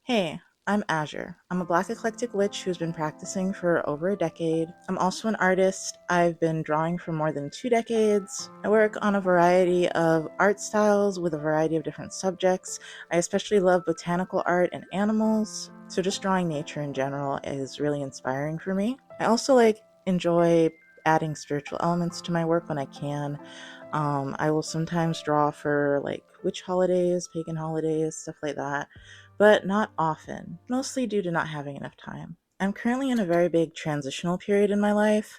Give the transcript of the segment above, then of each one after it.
Hey, I'm Azure. I'm a Black eclectic witch who's been practicing for over a decade. I'm also an artist. I've been drawing for more than 2 decades. I work on a variety of art styles with a variety of different subjects. I especially love botanical art and animals, so just drawing nature in general is really inspiring for me. I also enjoy adding spiritual elements to my work when I can. I will sometimes draw for witch holidays, pagan holidays, stuff like that, but not often, mostly due to not having enough time. I'm currently in a very big transitional period in my life,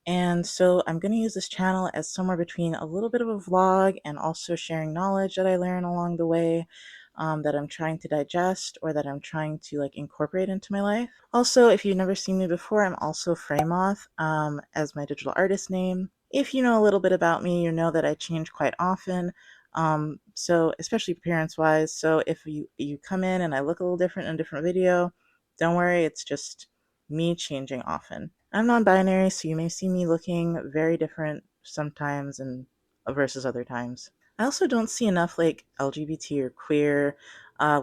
and so I'm going to use this channel as somewhere between a little bit of a vlog and also sharing knowledge that I learn along the way, that I'm trying to digest or that I'm trying to incorporate into my life. Also, if you've never seen me before, I'm also Fremoth, as my digital artist name. If you know a little bit about me, you know that I change quite often. So especially appearance wise. So if you come in and I look a little different in a different video, don't worry, it's just me changing often. I'm non-binary, so you may see me looking very different sometimes and versus other times. I also don't see enough LGBT or queer,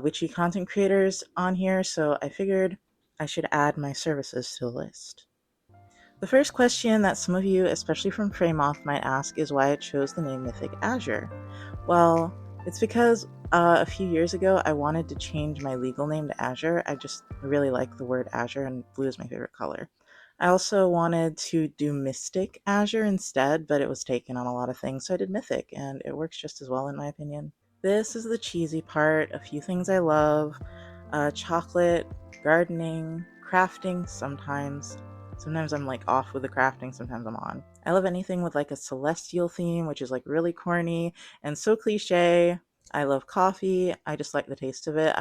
witchy content creators on here, so I figured I should add my services to the list. The first question that some of you, especially from Fremoth, might ask is why I chose the name Mythic Azure. Well, it's because a few years ago I wanted to change my legal name to Azure. I just really like the word Azure, and blue is my favorite color. I also wanted to do Mystic Azure instead, but it was taken on a lot of things, so I did Mythic, and it works just as well in my opinion. This is the cheesy part. A few things I love: chocolate, gardening, crafting sometimes. Sometimes I'm off with the crafting, sometimes I'm on. I love anything with a celestial theme, which is really corny and so cliche. I love coffee. I just like the taste of it.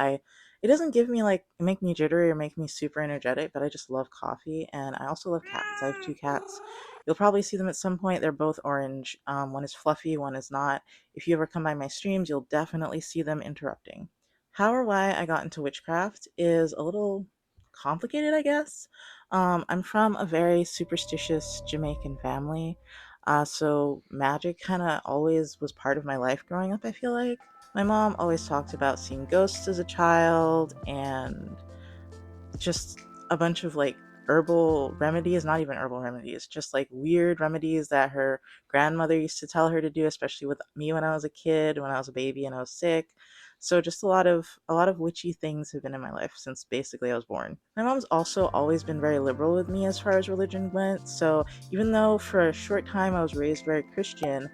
It doesn't give me make me jittery or make me super energetic, but I just love coffee, and I also love cats. I have two cats. You'll probably see them at some point. They're both orange. One is fluffy, one is not. If you ever come by my streams, you'll definitely see them interrupting. How or why I got into witchcraft is a little complicated, I guess. I'm from a very superstitious Jamaican family, so magic kind of always was part of my life growing up, I feel like. My mom always talked about seeing ghosts as a child and just a bunch of herbal remedies, not even herbal remedies, just weird remedies that her grandmother used to tell her to do, especially with me when I was a kid, when I was a baby and I was sick. So just a lot of witchy things have been in my life since basically I was born. My mom's also always been very liberal with me as far as religion went, so even though for a short time I was raised very Christian,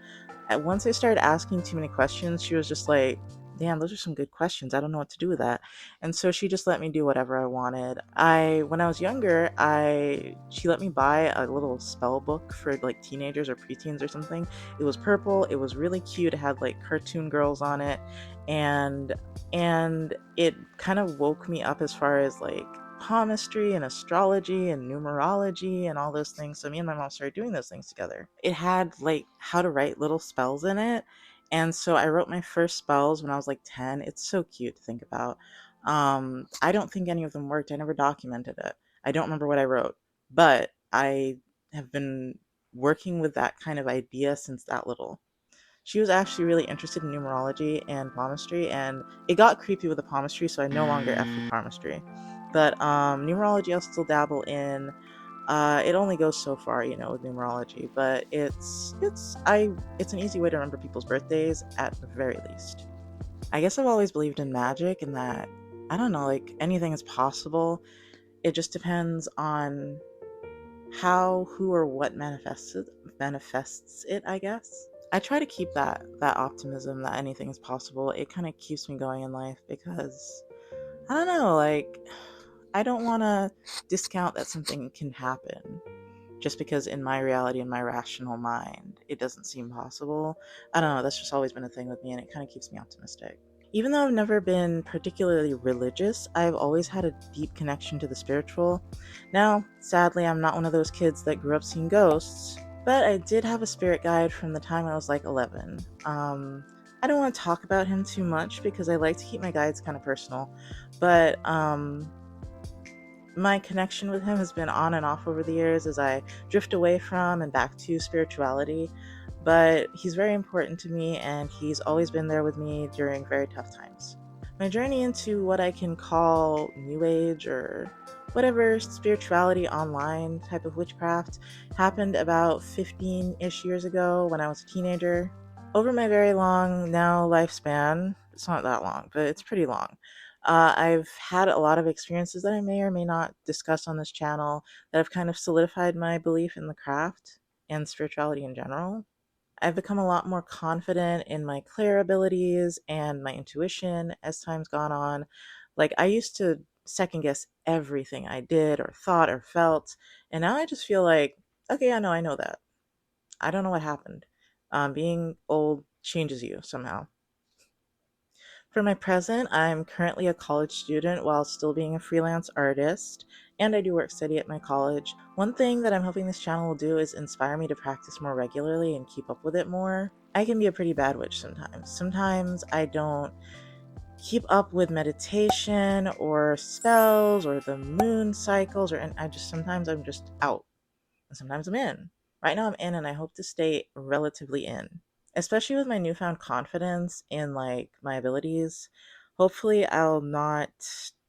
once I started asking too many questions, she was just like, damn, those are some good questions. I don't know what to do with that. And so she just let me do whatever I wanted. When I was younger, I she let me buy a little spell book for teenagers or preteens or something. It was purple. It was really cute. It had cartoon girls on it, and it kind of woke me up as far as palmistry and astrology and numerology and all those things. So me and my mom started doing those things together. It had how to write little spells in it. And so I wrote my first spells when I was 10. It's so cute to think about. I don't think any of them worked. I never documented it. I don't remember what I wrote, but I have been working with that kind of idea since that little. She was actually really interested in numerology and palmistry, and it got creepy with the palmistry, so I no longer F with palmistry. But numerology I'll still dabble in. It only goes so far, with numerology, but it's an easy way to remember people's birthdays at the very least. I guess I've always believed in magic and that I don't know, anything is possible. It just depends on how, who, or what manifests it, I guess. I try to keep that optimism that anything is possible. It kind of keeps me going in life because I don't know, I don't want to discount that something can happen just because in my reality, in my rational mind, it doesn't seem possible. I don't know, that's just always been a thing with me, and it kind of keeps me optimistic. Even though I've never been particularly religious, I've always had a deep connection to the spiritual. Now, sadly, I'm not one of those kids that grew up seeing ghosts, but I did have a spirit guide from the time I was 11. I don't want to talk about him too much because I like to keep my guides kind of personal, but my connection with him has been on and off over the years as I drift away from and back to spirituality. But he's very important to me, and he's always been there with me during very tough times. My journey into what I can call New Age or whatever spirituality online type of witchcraft happened about 15-ish years ago when I was a teenager. Over my very long now lifespan, it's not that long, but it's pretty long. I've had a lot of experiences that I may or may not discuss on this channel that have kind of solidified my belief in the craft and spirituality in general. I've become a lot more confident in my clair abilities and my intuition as time's gone on. Like, I used to second guess everything I did or thought or felt, and now I just feel like, okay, I know that. I don't know what happened. Being old changes you somehow. For my present, I'm currently a college student while still being a freelance artist, and I do work study at my college. One thing that I'm hoping this channel will do is inspire me to practice more regularly and keep up with it more. I can be a pretty bad witch sometimes. Sometimes I don't keep up with meditation or spells or the moon cycles, or and I just sometimes I'm just out and sometimes I'm in. Right now I'm in, and I hope to stay relatively in, especially with my newfound confidence in like my abilities. Hopefully I'll not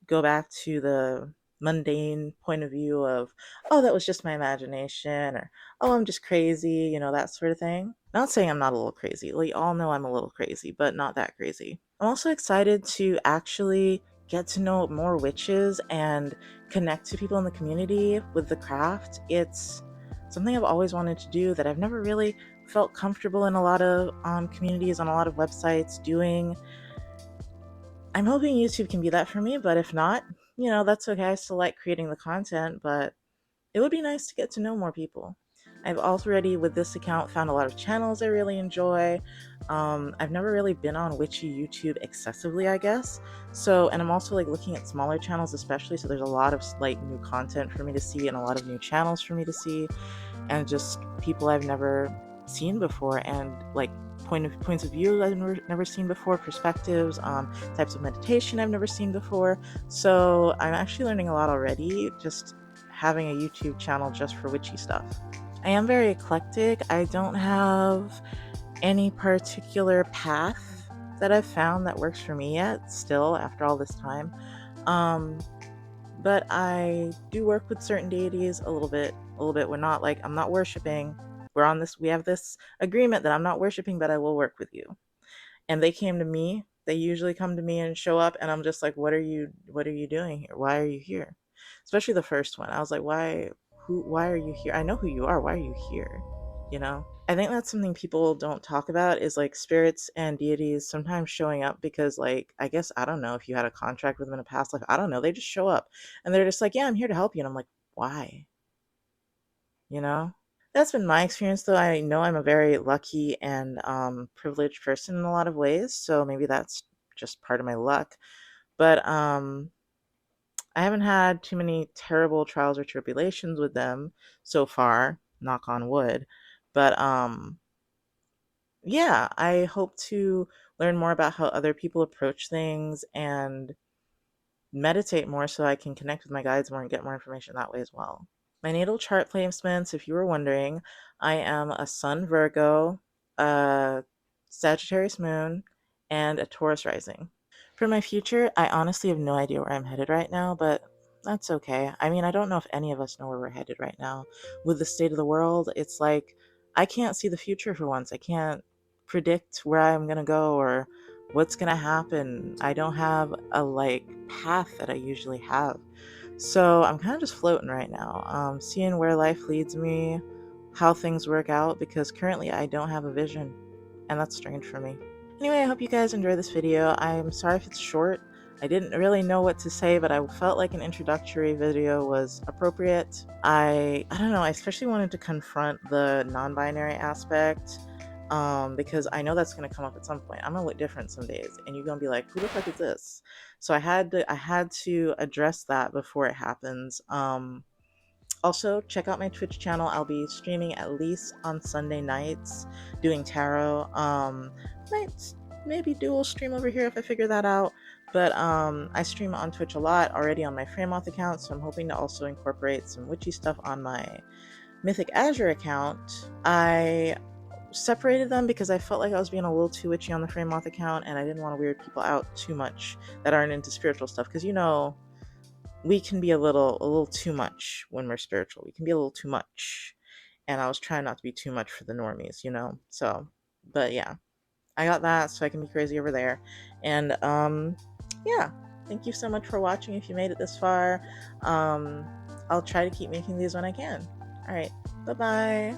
go back to the mundane point of view of, oh, that was just my imagination, or oh, I'm just crazy, that sort of thing. Not saying I'm not a little crazy. Like, you all know I'm a little crazy, but not that crazy. I'm also excited to actually get to know more witches and connect to people in the community with the craft. It's something I've always wanted to do that I've never really felt comfortable in a lot of communities on a lot of websites doing. I'm hoping YouTube can be that for me, but if not, that's okay. I still like creating the content, but it would be nice to get to know more people. I've already, with this account, found a lot of channels I really enjoy. I've never really been on witchy YouTube excessively, I guess. So, and I'm also like looking at smaller channels, especially. So there's a lot of like new content for me to see and a lot of new channels for me to see, and just people I've never seen before, and like points of view I've never seen before, perspectives, types of meditation I've never seen before. So I'm actually learning a lot already, just having a YouTube channel just for witchy stuff. I am very eclectic. I don't have any particular path that I've found that works for me yet, still, after all this time. But I do work with certain deities a little bit. We're not like, I'm not worshiping. We have this agreement that I'm not worshiping, but I will work with you. And they came to me. They usually come to me and show up, and I'm just like, what are you doing here? Why are you here? Especially the first one. I was like, why are you here? I know who you are. Why are you here? You know? I think that's something people don't talk about, is like spirits and deities sometimes showing up because, like, I guess, I don't know if you had a contract with them in a past life. I don't know. They just show up and they're just like, yeah, I'm here to help you. And I'm like, why? You know? That's been my experience, though. I know I'm a very lucky and privileged person in a lot of ways, so maybe that's just part of my luck. But I haven't had too many terrible trials or tribulations with them so far, knock on wood. But yeah, I hope to learn more about how other people approach things and meditate more so I can connect with my guides more and get more information that way as well. My natal chart placements, if you were wondering, I am a Sun Virgo, a Sagittarius Moon, and a Taurus rising. For my future, I honestly have no idea where I'm headed right now, but that's okay. I mean, I don't know if any of us know where we're headed right now. With the state of the world, it's like I can't see the future for once. I can't predict where I'm going to go or what's going to happen. I don't have a like path that I usually have. So I'm kind of just floating right now, seeing where life leads me, how things work out, because currently I don't have a vision, and that's strange for me. Anyway, I hope you guys enjoy this video. I'm sorry if it's short. I didn't really know what to say, but I felt like an introductory video was appropriate. I don't know, I especially wanted to confront the non-binary aspect, because I know that's going to come up at some point. I'm going to look different some days, and you're going to be like, who the fuck is this? So I had to address that before it happens. Also, check out my Twitch channel. I'll be streaming at least on Sunday nights, doing tarot. Might maybe dual stream over here if I figure that out. But I stream on Twitch a lot already on my Framoth account, so I'm hoping to also incorporate some witchy stuff on my Mythic Azure account. I separated them because I felt like I was being a little too witchy on the Frame Moth account, and I didn't want to weird people out too much that aren't into spiritual stuff, because we can be a little too much when we're spiritual. We can be a little too much, and I was trying not to be too much for the normies. So, but yeah, I got that, so I can be crazy over there. And yeah, thank you so much for watching. If you made it this far, I'll try to keep making these when I can. All right, bye bye.